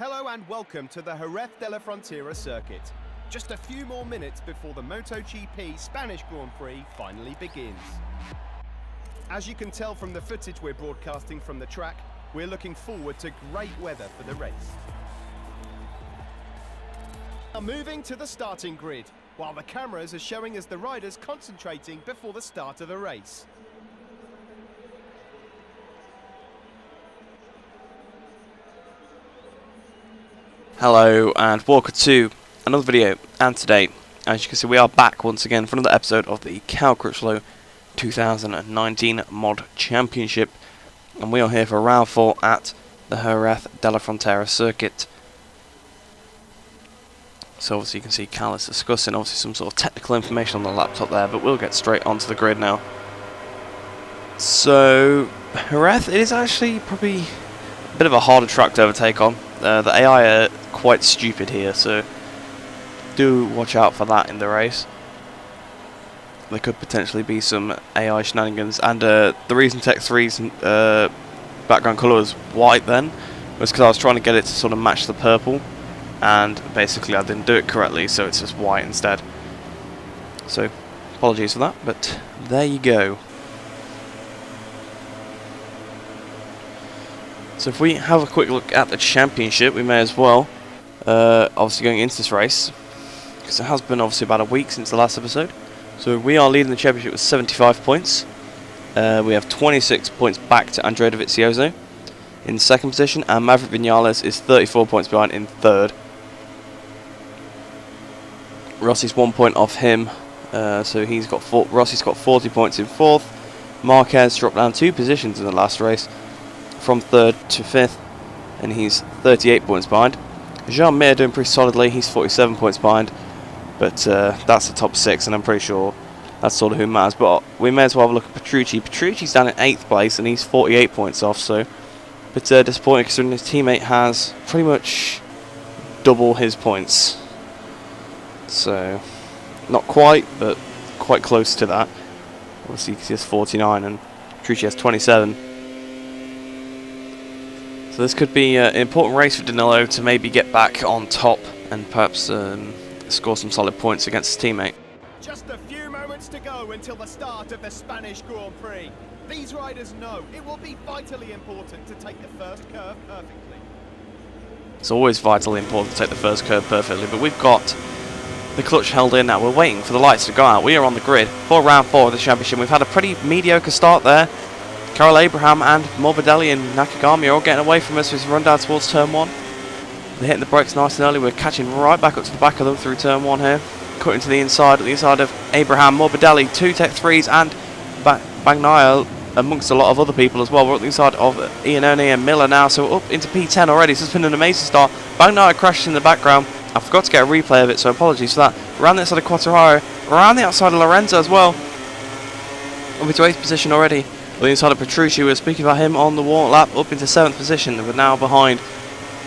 Hello and welcome to the Jerez de la Frontera circuit. Just a few more minutes before the Motogp Spanish Grand Prix finally begins. As you can tell from the footage we're broadcasting from the track, we're looking forward to great weather for the race. Now moving to the starting grid, while the cameras are showing us the riders concentrating before the start of the race. Hello and welcome to another video, and today, as you can see, we are back once again for another episode of the Crutchlow 2019 Mod Championship, and we are here for round 4 at the Jerez de la Frontera circuit. So obviously you can see Cal is discussing obviously some sort of technical information on the laptop there, but we'll get straight onto the grid now. So Jerez, it is actually probably a bit of a harder track to overtake on. The AI are quite stupid here, so do watch out for that in the race. There could potentially be some AI shenanigans, and the reason Tech 3's background colour was white then was because I was trying to get it to sort of match the purple, and basically I didn't do it correctly, so it's just white instead. So apologies for that, but there you go. So if we have a quick look at the championship, we may as well, obviously going into this race, because it has been obviously about a week since the last episode. So we are leading the championship with 75 points. We have 26 points back to Andrea Dovizioso in second position, and Maverick Vinales is 34 points behind in third. Rossi's 1 point off him, so he's got Rossi's got 40 points in fourth. Marquez dropped down 2 positions in the last race, from 3rd to 5th, and he's 38 points behind. Jean Mir doing pretty solidly, he's 47 points behind, but that's the top 6, and I'm pretty sure that's sort of who matters. But we may as well have a look at Petrucci. Petrucci's down in 8th place, and he's 48 points off, so but disappointing considering his teammate has pretty much double his points. So, not quite, but quite close to that. Obviously, he has 49, and Petrucci has 27. So this could be an important race for Danilo to maybe get back on top and perhaps score some solid points against his teammate. Just a few moments to go until the start of the Spanish Grand Prix. These riders know it will be vitally important to take the first curve perfectly. It's always vitally important to take the first curve perfectly, but we've got the clutch held in now. We're waiting for the lights to go out. We are on the grid for round 4 of the championship. We've had a pretty mediocre start there. Carol Abraham and Morbidelli and Nakagami are all getting away from us as we run down towards turn 1. They're hitting the brakes nice and early. We're catching right back up to the back of them through turn 1 here. Cutting to the inside of Abraham, Morbidelli, 2 Tech 3s and Bagnaya amongst a lot of other people as well. We're at the inside of Iannone and Miller now, so we're up into P10 already. So it's been an amazing start. Bagnaya crashed in the background. I forgot to get a replay of it, so apologies for that. Around the outside of Quattararo, around the outside of Lorenzo as well. Up into 8th position already. On the inside of Petrucci, we were speaking about him on the warm lap, up into 7th position. We're now behind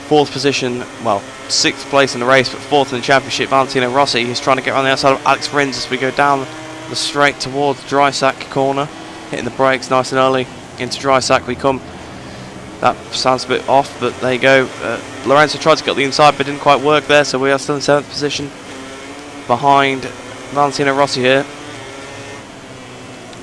4th position, well, 6th place in the race, but 4th in the championship. Valentino Rossi is trying to get around the outside of Alex Rins as we go down the straight towards Drysack corner. Hitting the brakes nice and early into Drysack we come. That sounds a bit off, but there you go. Lorenzo tried to get the inside, but didn't quite work there, so we are still in 7th position behind Valentino Rossi here.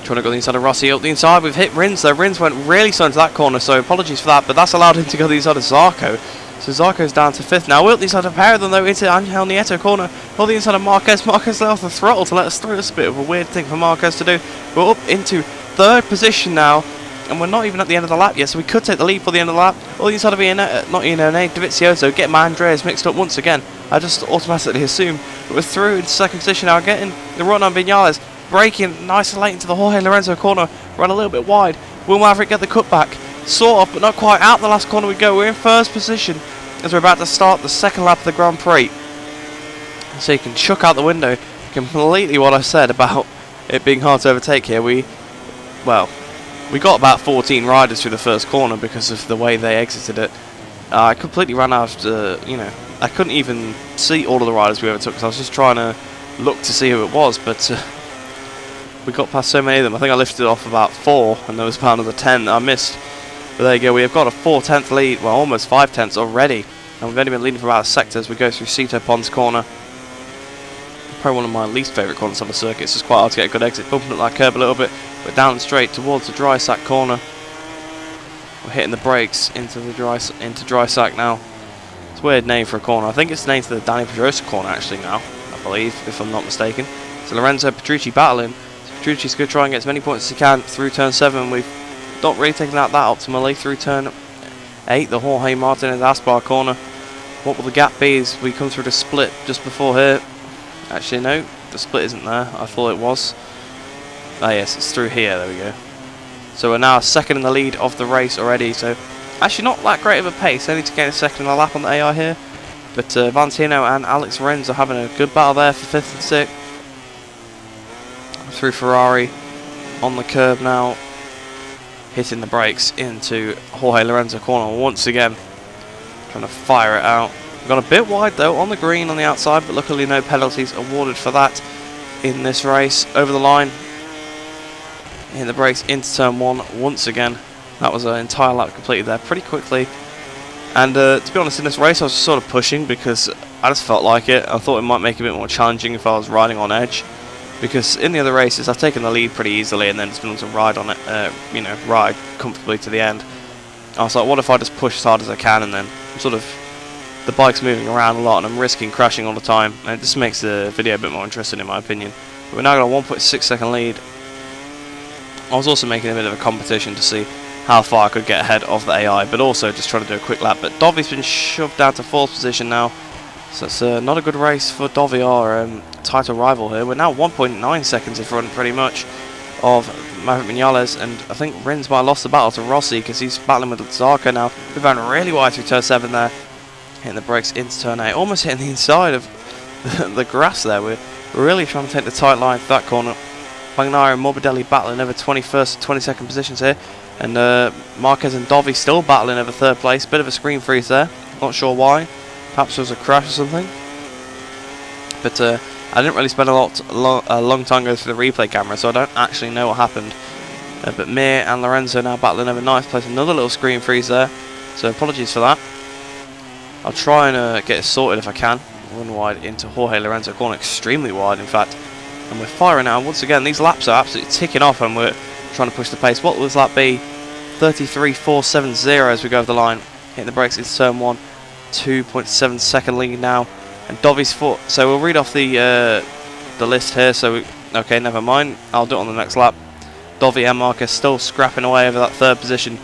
Trying to go the inside of Rossi, up the inside, we've hit Rins though. Rins went really slow into that corner, so apologies for that, but that's allowed him to go the inside of Zarco. So Zarco's down to 5th now. We're up the inside of pair of them though, into Angel Nieto corner. Or the inside of Marquez. Marquez let off the throttle to let us through. It's a bit of a weird thing for Marquez to do. We're up into 3rd position now, and we're not even at the end of the lap yet, so we could take the lead for the end of the lap. Or the inside of Dovizioso, getting my Andreas mixed up once again. I just automatically assume that we're through into 2nd position now, getting the run on Vinales. Braking nice and late into the Jorge Lorenzo corner, ran a little bit wide. Will Maverick get the cutback? Sort of, but not quite. Out the last corner we go. We're in 1st position as we're about to start the 2nd lap of the Grand Prix. So you can chuck out the window completely what I said about it being hard to overtake here. We got about 14 riders through the first corner because of the way they exited it. I completely ran out of, I couldn't even see all of the riders we overtook because I was just trying to look to see who it was, but we got past so many of them. I think I lifted off about 4, and there was about another 10 that I missed. But there you go, we have got a 4/10 lead, well, almost 5/10 already And we've only been leading for about a sector as we go through Ceto Pond's corner. Probably one of my least favourite corners on the circuit. It's just quite hard to get a good exit, bumping up that curb a little bit, but down straight towards the dry sack corner. We're hitting the brakes into dry sack now. It's a weird name for a corner. I think it's named to the Danny Pedrosa corner actually now, I believe, if I'm not mistaken. So Lorenzo Petrucci battling. So Petrucci's going to try and get as many points as he can through turn 7. We've not really taken out that optimally through turn 8, the Jorge Martinez Aspar corner. What will the gap be as we come through the split just before here? Actually no, the split isn't there. I thought it was. Ah yes, it's through here, there we go. So we're now second in the lead of the race already, so actually not that great of a pace, only to gain a second in the lap on the AI here. But Valentino and Alex Renz are having a good battle there for 5th and 6th. Through Ferrari on the curb now, hitting the brakes into Jorge Lorenzo corner once again, trying to fire it out. We've gone a bit wide though on the green on the outside, but luckily no penalties awarded for that in this race. Over the line, hitting the brakes into turn 1 once again. That was an entire lap completed there pretty quickly. And to be honest, in this race I was sort of pushing because I just felt like it. I thought it might make it a bit more challenging if I was riding on edge, because in the other races I've taken the lead pretty easily and then just been able to ride on it, ride comfortably to the end. I was like, what if I just push as hard as I can, and then sort of the bike's moving around a lot and I'm risking crashing all the time, and it just makes the video a bit more interesting in my opinion. But we're now got a 1.6 second lead. I was also making a bit of a competition to see how far I could get ahead of the AI, but also just trying to do a quick lap. But Dovi's been shoved down to 4th position now, so it's not a good race for Dovi, our title rival here. We're now 1.9 seconds in front pretty much of Maverick Vinales, and I think Rins might have lost the battle to Rossi because he's battling with Zarco now. We've gone really wide through turn 7 there, hitting the brakes into turn 8, almost hitting the inside of the grass there. We're really trying to take the tight line for that corner. Bagnara and Morbidelli battling over 21st and 22nd positions here, and Marquez and Dovi still battling over 3rd place. Bit of a screen freeze there, not sure why, perhaps there was a crash or something, but I didn't really spend a long time going through the replay camera, so I don't actually know what happened. But Mir and Lorenzo now battling over 9th place, another little screen freeze there, so apologies for that. I'll try and get it sorted if I can. Run wide into Jorge Lorenzo corner, extremely wide in fact. And we're firing now. Once again, these laps are absolutely ticking off and we're trying to push the pace. What will this lap be? 33.470 as we go over the line. Hitting the brakes into turn 1. 2.7 second lead now. And Dovi's foot. So we'll read off the list here. So okay, never mind. I'll do it on the next lap. Dovi and Marquez still scrapping away over that 3rd position.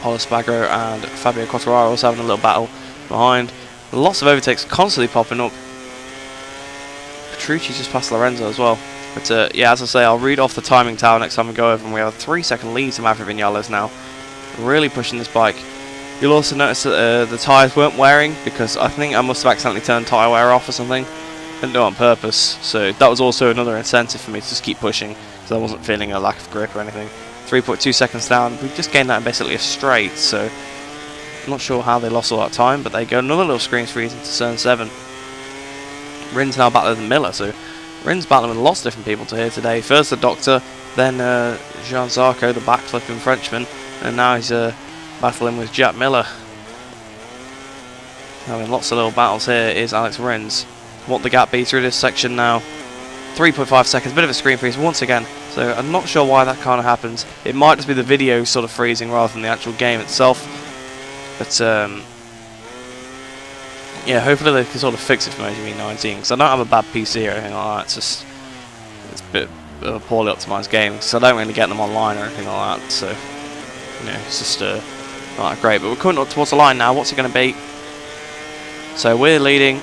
Paulo Spagro and Fabio Quartararo also having a little battle behind. Lots of overtakes constantly popping up. Petrucci just passed Lorenzo as well. But yeah, as I say, I'll read off the timing tower next time we go over, and we have a 3-second lead to Maverick Vinales now. Really pushing this bike. You'll also notice that the tyres weren't wearing, because I think I must have accidentally turned tyre wear off or something. Didn't do it on purpose, so that was also another incentive for me to just keep pushing, because I wasn't feeling a lack of grip or anything. 3.2 seconds down. We've just gained that in basically a straight, so I'm not sure how they lost all that time, but they go another little screen freeze into turn 7. Rins now battling with Miller, so Rins battling with lots of different people to here today. First the Doctor, then Jean Zarco, the backflipping Frenchman, and now he's battling with Jack Miller. Having lots of little battles here is Alex Rins. What the gap be through this section now? 3.5 seconds, bit of a screen freeze once again. So I'm not sure why that kind of happens. It might just be the video sort of freezing rather than the actual game itself. But yeah, hopefully they can sort of fix it for MotoGP 19, because I don't have a bad PC or anything like that. It's a bit of a poorly optimised game, because I don't really get them online or anything like that. So it's just not that great. But we're coming up towards the line now. What's it going to be? So we're leading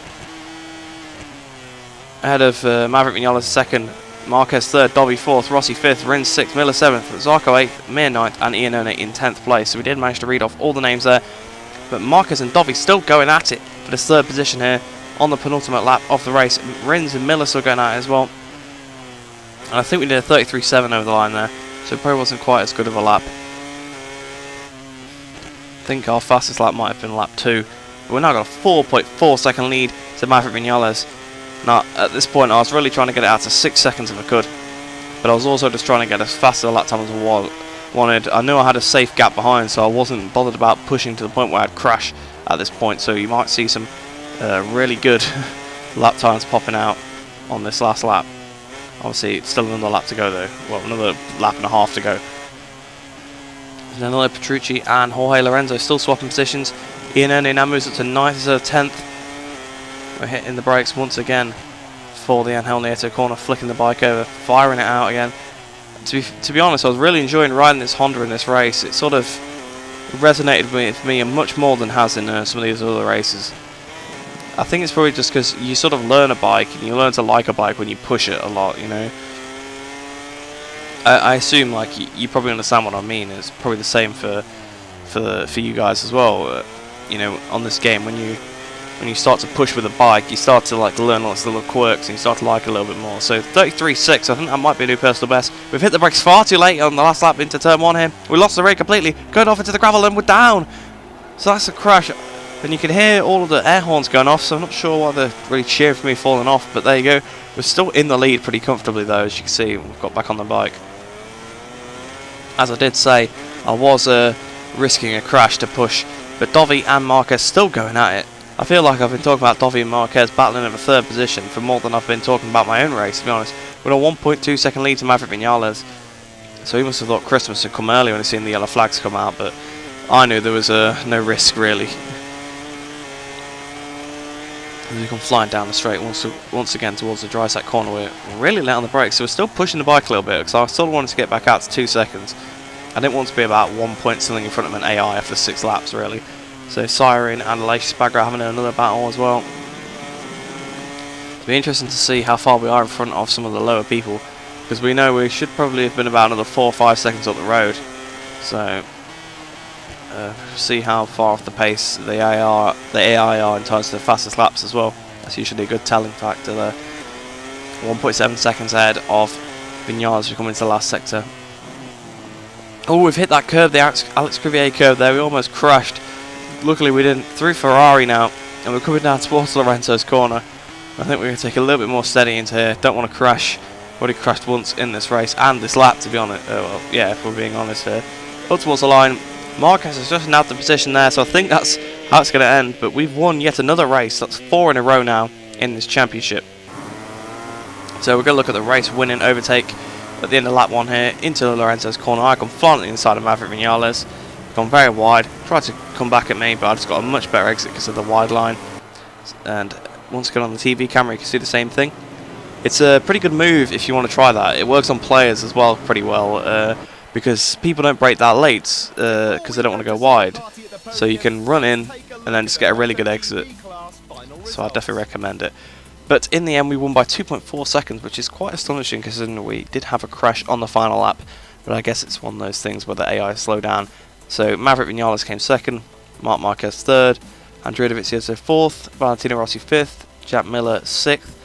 ahead of Maverick Vinales 2nd, Marquez 3rd, Dovi 4th, Rossi 5th, Rins 6th, Miller 7th, Zarco 8th, Mir 9th, and Iannone in 10th place. So we did manage to read off all the names there. But Marquez and Dovi still going at it for this 3rd position here on the penultimate lap of the race. Rins and Miller still going at it as well. And I think we did a 33.7 over the line there, so it probably wasn't quite as good of a lap. I think our fastest lap might have been lap 2. But we're now got a 4.4 second lead to Maverick Vinales. Now, at this point, I was really trying to get it out to 6 seconds if I could. But I was also just trying to get as fast a lap time as I wanted. I knew I had a safe gap behind, so I wasn't bothered about pushing to the point where I'd crash at this point, so you might see some really good lap times popping out on this last lap. Obviously, it's still another lap to go though. Well, another lap and a half to go. Danilo Petrucci and Jorge Lorenzo still swapping positions. Iannone now moves up to 9th instead of 10th. We're hitting the brakes once again for the Angel Nieto corner, flicking the bike over, firing it out again. To be honest, I was really enjoying riding this Honda in this race. It sort of resonated with me much more than has in some of these other races. I think it's probably just because you sort of learn a bike and you learn to like a bike when you push it a lot, you know. I assume like you probably understand what I mean. It's probably the same for you guys as well. You know, on this game, when you start to push with a bike, you start to like learn lots of little quirks and you start to like it a little bit more. So 33.6, I think that might be a new personal best. We've hit the brakes far too late on the last lap into turn 1 here. We lost the rate completely, going off into the gravel and we're down. So that's a crash. And you can hear all of the air horns going off, so I'm not sure why they're really cheering for me falling off, but there you go. We're still in the lead pretty comfortably though, as you can see. We've got back on the bike. As I did say, I was risking a crash to push, but Dovi and Marquez still going at it. I feel like I've been talking about Dovi and Marquez battling over 3rd position for more than I've been talking about my own race, to be honest. With a 1.2 second lead to Maverick Vinales. So he must have thought Christmas had come early when he seen the yellow flags come out, but I knew there was no risk really. As we come flying down the straight once again towards the dry set corner, we're really late on the brakes, so we're still pushing the bike a little bit because I still wanted to get back out to 2 seconds. I didn't want to be about 1 point something in front of an AI after 6 laps really. So Siren and Aleix Spagra having another battle as well. It'll be interesting to see how far we are in front of some of the lower people, because we know we should probably have been about another 4 or 5 seconds up the road. So see how far off the pace the AI are in terms of the fastest laps as well. That's usually a good telling factor there. 1.7 seconds ahead of Vinales as we come into the last sector. Oh, we've hit that curve, the Alex Crivier curve there. We almost crashed. Luckily we didn't. Through Ferrari now, and we're coming down towards Lorenzo's corner. I think we're going to take a little bit more steady into here. Don't want to crash. Already crashed once in this race and this lap, to be honest. Well, yeah, if we're being honest here. Up towards the line. Marquez has just nabbed the position there, so I think that's how it's going to end. But we've won yet another race. That's 4 in a row now in this championship. So we're going to look at the race winning overtake at the end of lap 1 here into Lorenzo's corner. I come flying inside of Maverick Vinales. Gone very wide. Tried to come back at me, but I just got a much better exit because of the wide line. And once again on the TV camera, you can see the same thing. It's a pretty good move if you want to try that. It works on players as well pretty well. Because people don't brake that late because they don't want to go wide. So you can run in and then just get a really good exit. So I definitely recommend it. But in the end we won by 2.4 seconds, which is quite astonishing considering we did have a crash on the final lap. But I guess it's one of those things where the AI slow down. So Maverick Vinales came 2nd, Marc Marquez 3rd, Andrea Dovizioso 4th, Valentino Rossi 5th, Jack Miller 6th,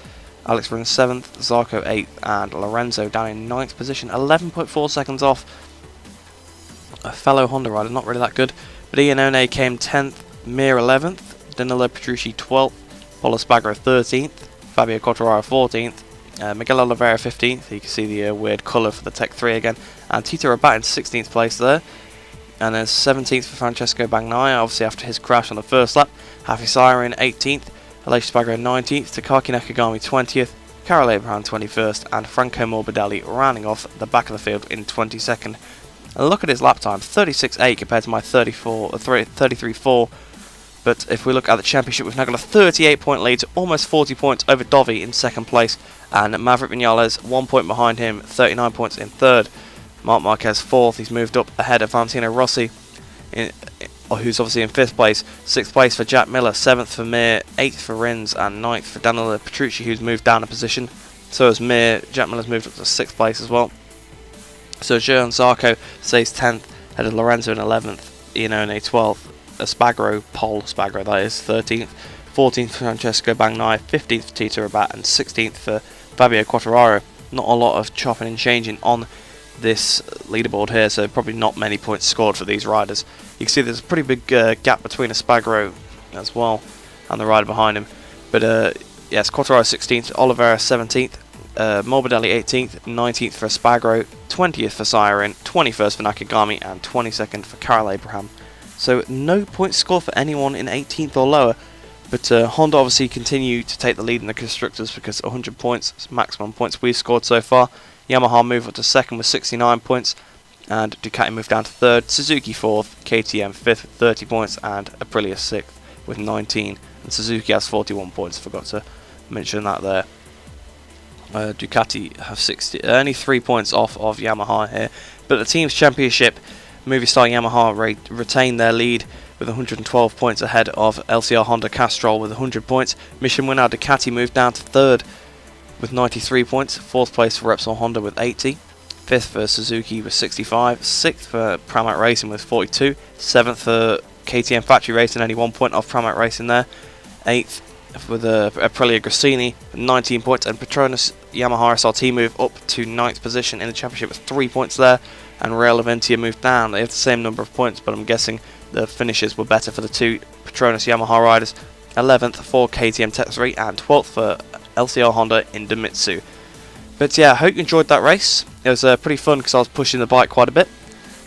Alex Rins 7th, Zarco 8th, and Lorenzo down in 9th position, 11.4 seconds off a fellow Honda rider, not really that good. But Iannone came 10th, Mir 11th, Danilo Petrucci 12th, Paulo Spagro 13th, Fabio Quartararo 14th, Miguel Oliveira 15th, you can see the weird colour for the Tech 3 again, and Tito Rabat in 16th place there. And then 17th for Francesco Bagnaia, obviously after his crash on the first lap. Hafi Siren 18th, Aleix Spagro 19th, Takaki Nakagami 20th, Karel Abraham 21st, and Franco Morbidelli rounding off the back of the field in 22nd. And look at his lap time, 36.8 compared to my 33.4. But if we look at the championship, we've now got a 38-point lead, so almost 40 points over Dovi in 2nd place, and Maverick Vinales 1 point behind him, 39 points in 3rd. Marc Marquez 4th, he's moved up ahead of Valentino Rossi, who's obviously in 5th place. 6th place for Jack Miller, 7th for Mir, 8th for Rins, and 9th for Danilo Petrucci, who's moved down a position. So has Mir. Jack Miller's moved up to 6th place as well. So Johan Zarco stays 10th, ahead of Lorenzo in 11th, Iannone 12th, Spagro, Paul Spagro that is, 13th, 14th for Francesco Bagnaia, 15th for Tito Rabat, and 16th for Fabio Quartararo. Not a lot of chopping and changing on this leaderboard here, so probably not many points scored for these riders. You can see there's a pretty big gap between Spagro as well and the rider behind him. But yes, Quartararo 16th, Oliveira 17th, Morbidelli 18th, 19th for Spagro, 20th for Siren, 21st for Nakagami, and 22nd for Karel Abraham. So no points scored for anyone in 18th or lower. But Honda obviously continue to take the lead in the constructors because 100 points is maximum points we've scored so far. Yamaha move up to second with 69 points, and Ducati move down to third, Suzuki fourth, KTM fifth with 30 points, and Aprilia sixth with 19. And Suzuki has 41 points, forgot to mention that there. Ducati have 60, only 3 points off of Yamaha here. But the team's championship, Movistar Yamaha retain their lead with 112 points ahead of LCR Honda Castrol with 100 points. Mission winner Ducati moved down to third with 93 points. Fourth place for Repsol Honda with 80. Fifth for Suzuki with 65. Sixth for Pramac Racing with 42. Seventh for KTM Factory Racing, only 1 point off Pramac Racing there. Eighth with Aprilia Grassini with 19 points. And Petronas Yamaha SRT move up to 9th position in the championship with 3 points there. And Real Aventia moved down. They have the same number of points, but I'm guessing the finishes were better for the two Petronas Yamaha riders. 11th for KTM Tech 3 and 12th for LCR Honda in Domitsu. But yeah, I hope you enjoyed that race. It was pretty fun because I was pushing the bike quite a bit.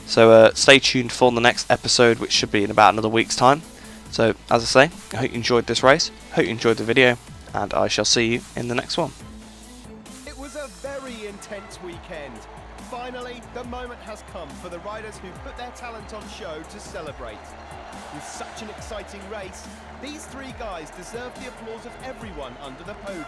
So stay tuned for the next episode, which should be in about another week's time. So as I say, I hope you enjoyed this race, hope you enjoyed the video, and I shall see you in the next one. It was a very intense weekend. Finally, the moment has come for the riders who put their talent on show to celebrate. With such an exciting race, these three guys deserve the applause of everyone under the podium.